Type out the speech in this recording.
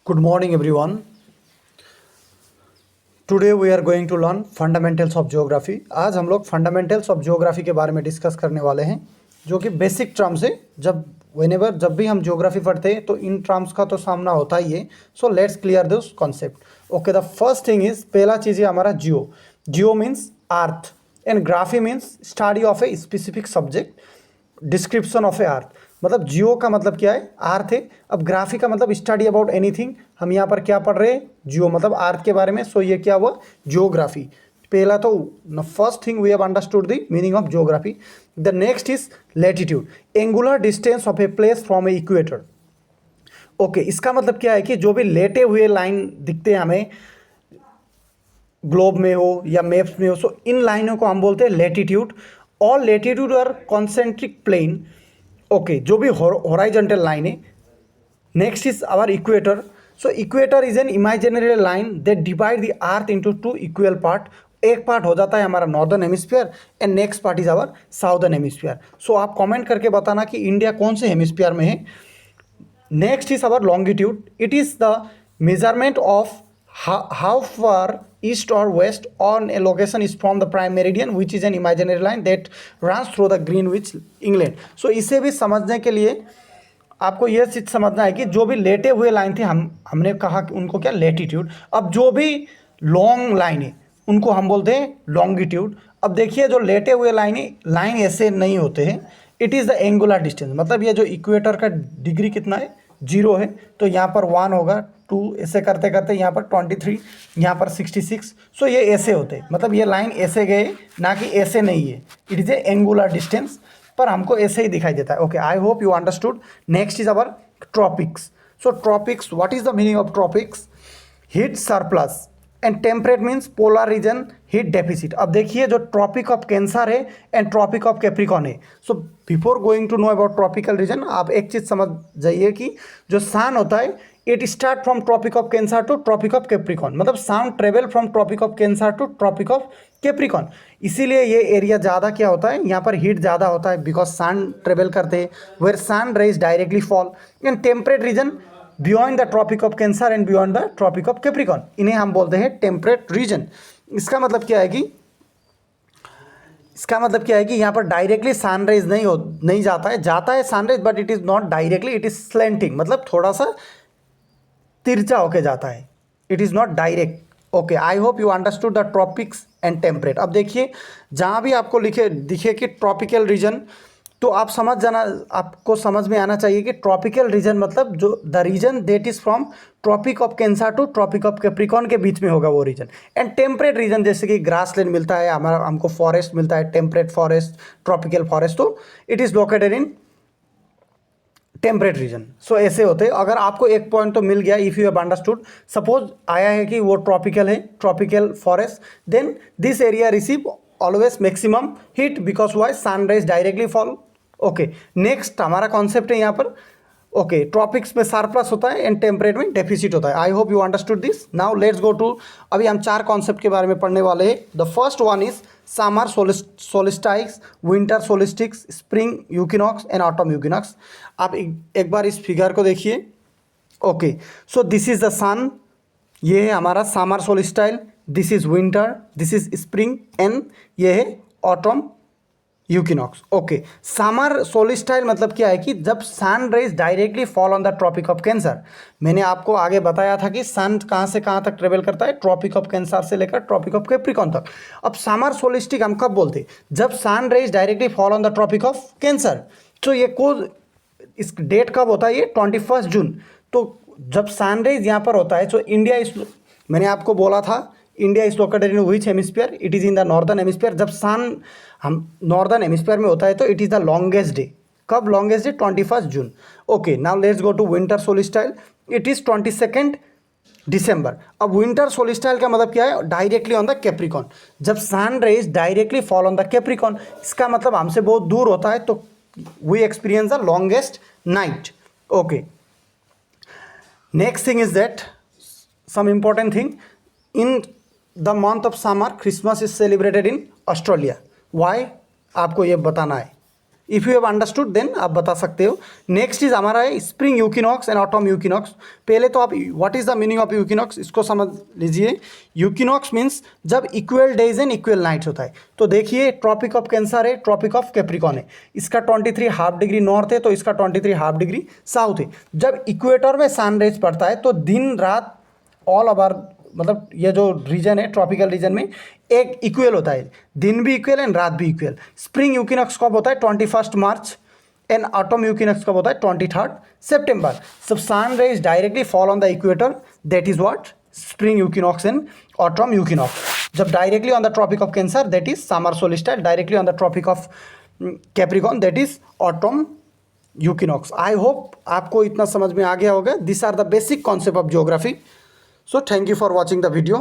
Good morning, everyone. Today we are going to learn fundamentals of geography. आज हम लोग fundamentals of geography के बारे में डिस्कस करने वाले हैं, जो कि बेसिक टर्म्स है. जब भी हम ज्योग्राफी पढ़ते हैं तो इन टर्म्स का तो सामना होता ही है. So let's clear this concept. Okay, the first thing is, पहला चीज़ है हमारा geo. Geo means earth and graphy means study of a specific subject, description of a earth. मतलब जियो का मतलब क्या है, अर्थ है. अब ग्राफी का मतलब स्टडी अबाउट एनीथिंग. हम यहाँ पर क्या पढ़ रहे हैं, जियो मतलब अर्थ के बारे में. सो ये क्या हुआ, जियोग्राफी. पहला तो first thing we have understood the meaning of geography. The next is latitude, angular distance of a place from a equator. Okay, इसका मतलब क्या है कि जो भी लेटे हुए लाइन दिखते हैं हमें ग्लोब में हो या मैप्स में हो, सो इन लाइनों को हम बोलते हैं latitude. All latitude are concentric plane. Okay, जो भी हॉराइजॉन्टल लाइन है. Next is our equator. So equator is an imaginary line that divide the earth into two equal part. एक पार्ट हो जाता है हमारा northern hemisphere and next part is our southern hemisphere. So आप comment करके बताना कि इंडिया कौन से हेमिस्फीयर में है. Next is our longitude. It is the measurement of how far east or west on a location is from the prime meridian, which is an imaginary line that runs through the Greenwich, England. So इसे भी समझने के लिए आपको यह चीज़ समझना है कि जो भी लेटे हुए लाइन थे हमने कहा कि उनको क्या, लेटीट्यूड. अब जो भी लॉन्ग लाइन है उनको हम बोलते हैं लॉन्गिट्यूड. अब देखिए, जो लेटे हुए लाइन ऐसे नहीं होते हैं. It is the angular distance. मतलब ये जो इक्वेटर का डिग्री कितना है, 0 है. तो यहाँ पर 1 होगा, 2, ऐसे करते करते यहाँ पर 23, यहाँ पर 66. सो ये ऐसे होते हैं. मतलब ये लाइन ऐसे गए, ना कि ऐसे नहीं है. It is a angular distance, पर हमको ऐसे ही दिखाई देता है. Okay, I hope you understood. Next is our tropics. So tropics, what is the meaning of tropics? Heat surplus and temperate means polar region heat deficit. अब देखिए, जो ट्रॉपिक ऑफ कैंसर है एंड ट्रॉपिक ऑफ कैप्रिकॉन है. So before going to know about tropical region, आप एक चीज़ समझ जाइए कि जो सन होता है, it start from Tropic of Cancer to Tropic of Capricorn. मतलब sound travel from Tropic of Cancer to Tropic of Capricorn. इसीलिए ये एरिया ज़्यादा क्या होता है, यहाँ पर हीट ज़्यादा होता है, बिकॉज सन ट्रेवल करते हैं where sun rays directly fall. And temperate region beyond the Tropic of Cancer and beyond the Tropic of Capricorn, इन्हें हम बोलते हैं टेम्परेट रीजन. इसका मतलब क्या है कि यहाँ पर डायरेक्टली सनराइज नहीं जाता है sunrise, but it is not directly, it is slanting. मतलब थोड़ा सा तिरछा होके जाता है. It is not direct. Okay, I hope you understood the tropics and temperate. अब देखिए, जहाँ भी आपको दिखे कि ट्रॉपिकल रीजन, तो आपको समझ में आना चाहिए कि ट्रॉपिकल रीजन मतलब जो the region that is from Tropic of Cancer to Tropic of Capricorn के बीच में होगा वो रीजन. एंड टेम्परेट रीजन, जैसे कि ग्रासलैंड मिलता है हमको फॉरेस्ट मिलता है, टेम्परेट फॉरेस्ट, ट्रॉपिकल फॉरेस्ट, तो it is located in temperate region. So ऐसे होते हैं. अगर आपको एक पॉइंट तो मिल गया, if you have understood, suppose आया है कि वो ट्रॉपिकल है, tropical forest, then this area receive always maximum heat because why sun rays directly fall. Okay, next हमारा कॉन्सेप्ट है यहाँ पर. ओके, ट्रॉपिक्स में सरप्लस होता है एंड टेम्परेट में डेफिसिट होता है. I hope you understood this. Now let's go to, अभी हम 4 कॉन्सेप्ट के बारे में पढ़ने वाले हैं. The first one is summer solstices, winter solstices, spring equinox and autumn equinox. आप एक बार इस फिगर को देखिए. Okay, so this is the sun, ये है हमारा summer solstice, this is winter, this is spring and ये है autumn equinox. Okay, summer solstice मतलब क्या है कि जब sun rays directly fall on the Tropic of Cancer. मैंने आपको आगे बताया था कि सन कहाँ से कहाँ तक ट्रेवल करता है, ट्रॉपिक ऑफ कैंसर से लेकर ट्रॉपिक ऑफ कैप्रिकॉन तक. अब समर सोलिस्टिक हम कब बोलते हैं, जब sun rays directly fall on the Tropic of Cancer. तो ये इस डेट कब होता है, ये 21 जून. तो जब सन रेज यहाँ पर होता है, तो मैंने आपको बोला था India is located in which hemisphere, it is in the northern hemisphere. जब सन हम नॉर्दर्न हेमिस्फीयर में होता है तो it is the longest day. कब लॉन्गेस्ट डे, 21 जून. Okay, now let's go to winter solstice. It is 22 December. अब winter सोलिस्टाइल का मतलब क्या है, डायरेक्टली ऑन द कैप्रिकॉन. जब sun rays directly fall on the Capricorn, इसका मतलब हमसे बहुत दूर होता है, तो we experience the longest night. Okay, next thing is that some important thing, in the month of summer Christmas is celebrated in Australia. Why, आपको ये बताना है. If you have understood then आप बता सकते हो। नेक्स्ट इज हमारा है spring equinox and autumn equinox. पहले तो आप what is the meaning of equinox इसको समझ लीजिए। यूकिनॉक्स मीन्स जब equal days and equal nights होता है। तो देखिए ट्रॉपिक ऑफ कैंसर है, ट्रॉपिक ऑफ कैप्रिकॉन है, इसका 23 हाफ डिग्री नॉर्थ है तो इसका 23 हाफ डिग्री साउथ है। जब इक्वेटर में सनराइज पड़ता है तो दिन रात ऑल ओवर मतलब ये जो रीजन है ट्रॉपिकल रीजन में एक इक्वल होता है, दिन भी इक्वल एंड रात भी इक्वल। स्प्रिंग यूकिनॉक्स कब होता है 21 मार्च एंड ऑटम यूकिनॉक्स कब होता है 23 सितंबर। सब sun rays directly fall on the equator, that is what spring equinox and autumn equinox. जब directly on the Tropic of Cancer that is summer solstice, directly on the Tropic of Capricorn that is autumn equinox. I hope आपको इतना समझ में आ गया होगा। This are the basic concept of geography. So thank you for watching the video.